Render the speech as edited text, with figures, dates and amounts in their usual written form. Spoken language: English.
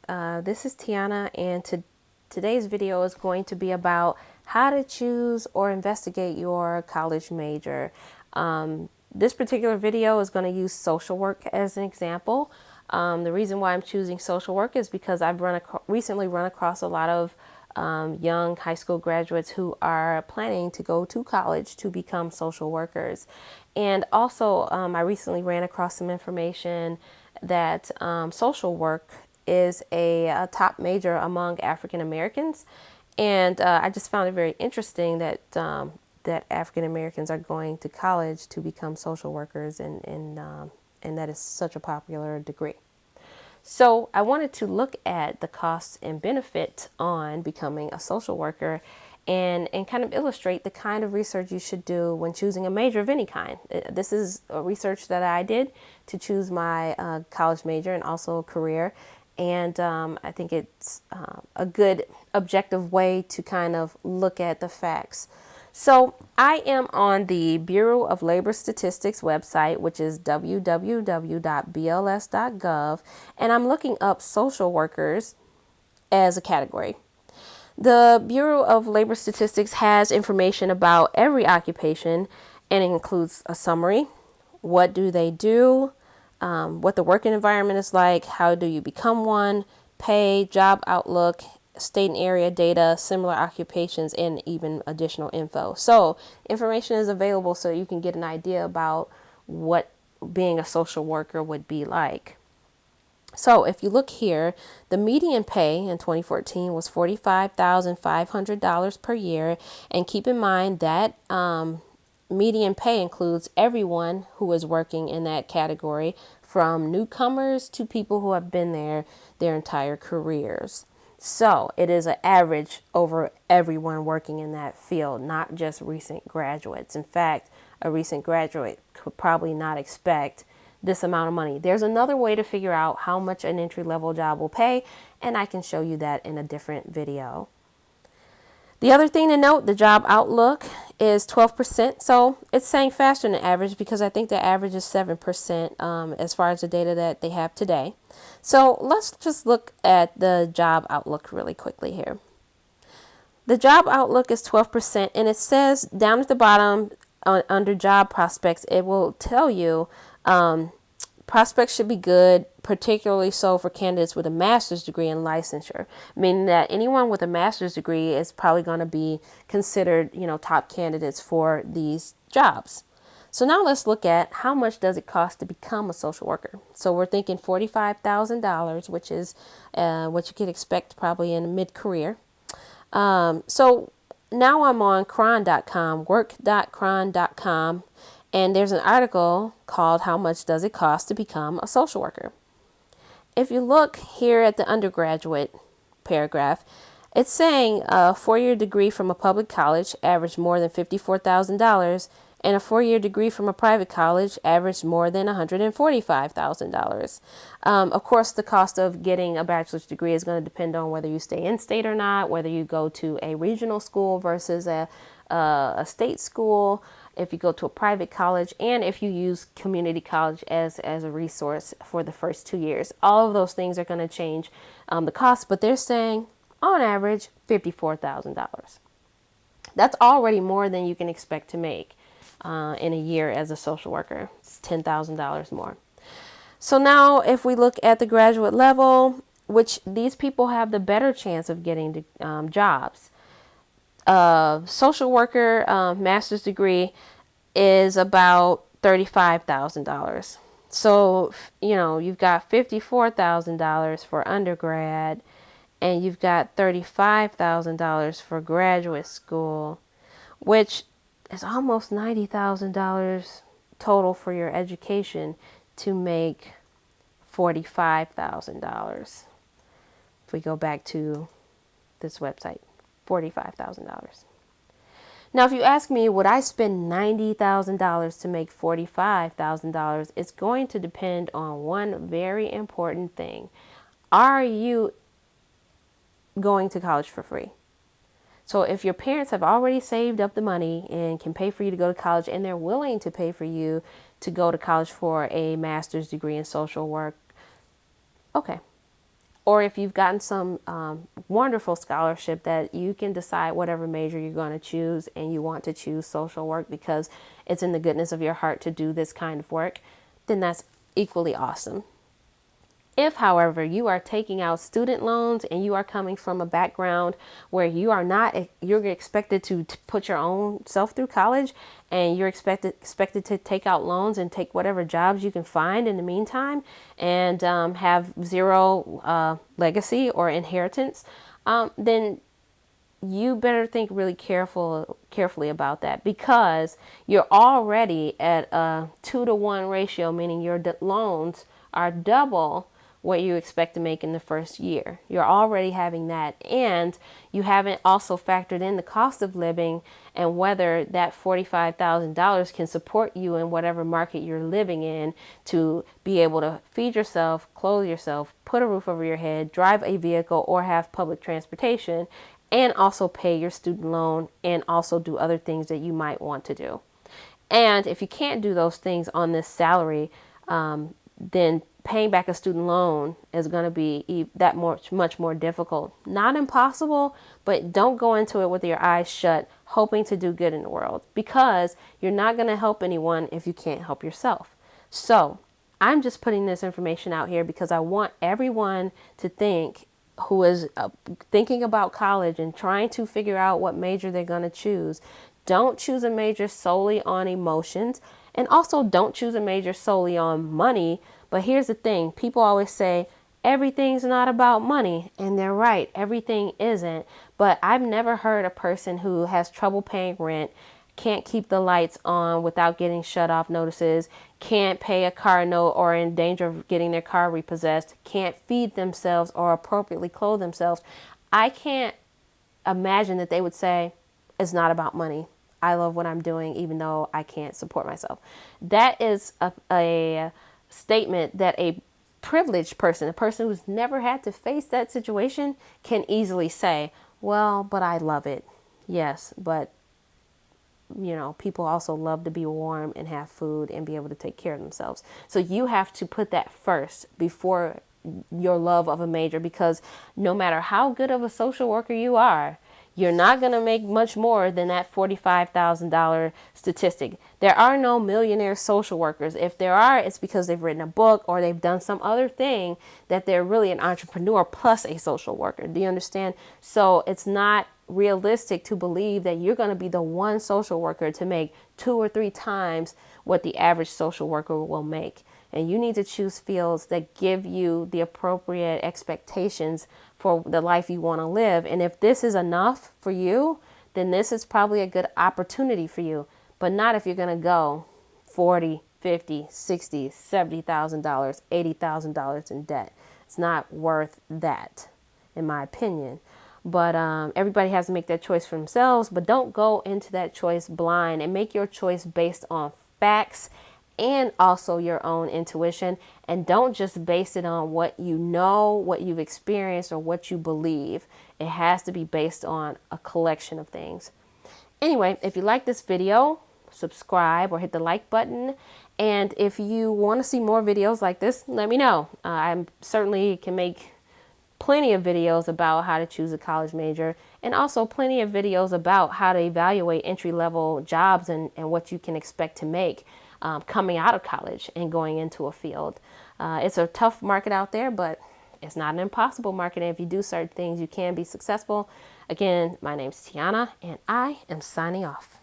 This is Tiana, and today's video is going to be about how to choose or investigate your college major. This particular video is going to use social work as an example. The reason why I'm choosing social work is because I've recently run across a lot of young high school graduates who are planning to go to college to become social workers. And also, I recently ran across some information that social work is a top major among African Americans. And I just found it very interesting that that African Americans are going to college to become social workers, and that is such a popular degree. So I wanted to look at the costs and benefit on becoming a social worker and kind of illustrate the kind of research you should do when choosing a major of any kind. This is a research that I did to choose my college major and also a career. And I think it's a good objective way to kind of look at the facts. So I am on the Bureau of Labor Statistics website, which is www.bls.gov, and I'm looking up social workers as a category. The Bureau of Labor Statistics has information about every occupation, and it includes a summary. What do they do? What the working environment is like, how do you become one, pay, job outlook, state and area data, similar occupations, and even additional info. So information is available so you can get an idea about what being a social worker would be like. So if you look here, the median pay in 2014 was $45,500 per year. And keep in mind that median pay includes everyone who is working in that category, from newcomers to people who have been there their entire careers. So it is an average over everyone working in that field, not just recent graduates. In fact, a recent graduate could probably not expect this amount of money. There's another way to figure out how much an entry-level job will pay, and I can show you that in a different video. The other thing to note, the job outlook is 12%, so it's saying faster than average because I think the average is 7% as far as the data that they have today. So let's just look at the job outlook really quickly here. The job outlook is 12%, and it says down at the bottom under job prospects, it will tell you prospects should be good, particularly so for candidates with a master's degree and licensure, meaning that anyone with a master's degree is probably going to be considered, top candidates for these jobs. So now let's look at how much does it cost to become a social worker. So we're thinking $45,000, which is what you could expect probably in a mid-career. So now I'm on Chron.com, work.chron.com. And there's an article called How Much Does It Cost to Become a Social Worker? If you look here at the undergraduate paragraph, it's saying a 4-year degree from a public college averaged more than $54,000, and a 4-year degree from a private college averaged more than $145,000. Of course, the cost of getting a bachelor's degree is going to depend on whether you stay in state or not, whether you go to a regional school versus a state school, if you go to a private college, and if you use community college as a resource for the first 2 years. All of those things are going to change the cost, but they're saying on average $54,000. That's already more than you can expect to make in a year as a social worker. It's $10,000 more. So now if we look at the graduate level, which these people have the better chance of getting jobs. Social worker master's degree is about $35,000. So, you've got $54,000 for undergrad, and you've got $35,000 for graduate school, which is almost $90,000 total for your education to make $45,000. If we go back to this website, $45,000. Now, if you ask me, would I spend $90,000 to make $45,000? It's going to depend on one very important thing. Are you going to college for free? So if your parents have already saved up the money and can pay for you to go to college, and they're willing to pay for you to go to college for a master's degree in social work, okay, or if you've gotten some wonderful scholarship that you can decide whatever major you're going to choose, and you want to choose social work because it's in the goodness of your heart to do this kind of work, then that's equally awesome. If, however, you are taking out student loans and you are coming from a background where you're expected to put your own self through college, and you're expected to take out loans and take whatever jobs you can find in the meantime, and have zero legacy or inheritance, then you better think really carefully about that, because you're already at a 2-to-1 ratio, meaning your loans are double what you expect to make in the first year. You're already having that, and you haven't also factored in the cost of living and whether that $45,000 can support you in whatever market you're living in to be able to feed yourself, clothe yourself, put a roof over your head, drive a vehicle, or have public transportation, and also pay your student loan and also do other things that you might want to do. And if you can't do those things on this salary, then paying back a student loan is going to be that much more difficult. Not impossible, but don't go into it with your eyes shut, hoping to do good in the world, because you're not going to help anyone if you can't help yourself. So I'm just putting this information out here because I want everyone to think, who is thinking about college and trying to figure out what major they're going to choose. Don't choose a major solely on emotions, and also don't choose a major solely on money. But here's the thing. People always say everything's not about money, and they're right. Everything isn't. But I've never heard a person who has trouble paying rent, can't keep the lights on without getting shut off notices, can't pay a car note or in danger of getting their car repossessed, can't feed themselves or appropriately clothe themselves. I can't imagine that they would say, it's not about money. I love what I'm doing even though I can't support myself. That is a statement that a privileged person, a person who's never had to face that situation, can easily say, well, but I love it. Yes, but people also love to be warm and have food and be able to take care of themselves. So you have to put that first before your love of a major, because no matter how good of a social worker you are, you're not going to make much more than that $45,000 statistic. There are no millionaire social workers. If there are, it's because they've written a book or they've done some other thing that they're really an entrepreneur plus a social worker. Do you understand? So it's not realistic to believe that you're going to be the one social worker to make 2 or 3 times what the average social worker will make. And you need to choose fields that give you the appropriate expectations for the life you want to live. And if this is enough for you, then this is probably a good opportunity for you. But not if you're going to go $40,000, $50,000, $60,000, $70,000, $80,000 in debt. It's not worth that, in my opinion. But everybody has to make that choice for themselves. But don't go into that choice blind, and make your choice based on facts and also your own intuition. And don't just base it on what you know, what you've experienced, or what you believe. It has to be based on a collection of things. Anyway, if you like this video, subscribe or hit the like button. And if you want to see more videos like this, let me know. I certainly can make plenty of videos about how to choose a college major, and also plenty of videos about how to evaluate entry-level jobs and what you can expect to make coming out of college and going into a field. It's a tough market out there, but it's not an impossible market. And if you do certain things, you can be successful. Again, my name's Tiana, and I am signing off.